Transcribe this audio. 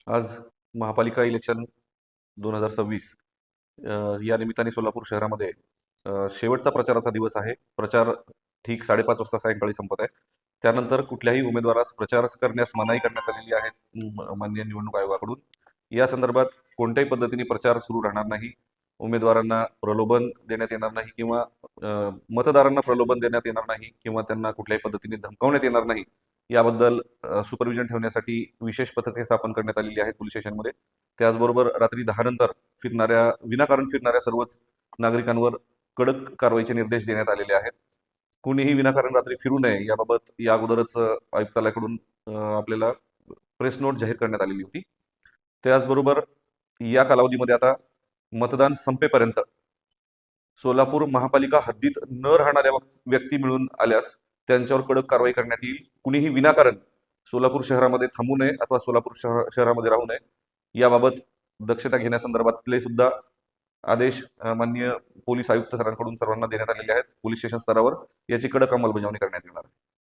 आज महापालिका इलेक्शन 2026 या निमित्ताने सोलापूर शहरामध्ये शेवटचा प्रचाराचा दिवस आहे. प्रचार ठीक 5:30 वाजता सायंकाळी संपत आहे. त्यानंतर कुठल्याही उमेदवारास प्रचार करण्यास मनाई करण्यात आलेली आहे माननीय निवडणूक आयोगाकडून. या संदर्भात कोणत्याही पद्धतीने प्रचार सुरू राहणार नाही. उमेदवारांना प्रलोभन देण्यात येणार नाही किंवा मतदारांना प्रलोभन देण्यात येणार नाही किंवा त्यांना कुठल्याही पद्धतीने धमकावण्यात येणार नाही. याबद्दल सुपरविजन ठेवण्यासाठी विशेष पथके स्थापन करण्यात आलेली आहेत पोलीस स्टेशनमध्ये. त्याचबरोबर रात्री 10 नंतर विनाकारण फिरणाऱ्या सर्वच नागरिकांवर कडक कारवाईचे निर्देश देण्यात आलेले आहेत. कुणीही विनाकारण रात्री फिरू नये याबाबत या अगोदरच आयुक्तालयाकडून आपल्याला प्रेस नोट जाहीर करण्यात आलेली होती. त्याचबरोबर या कालावधीमध्ये आता मतदान संपेपर्यंत सोलापूर महापालिका हद्दीत न राहणाऱ्या व्यक्ती मिळून आल्यास त्यांच्यावर कडक कारवाई करण्यात येईल. कुणीही विनाकारण सोलापूर शहरामध्ये थांबू नये अथवा सोलापूर शहरामध्ये राहू नये याबाबत दक्षता घेण्यासंदर्भातले सुद्धा आदेश माननीय पोलीस आयुक्त सरांकडून सर्वांना देण्यात आलेले आहेत. पोलीस स्टेशन स्तरावर याची कडक अंमलबजावणी करण्यात येणार आहे.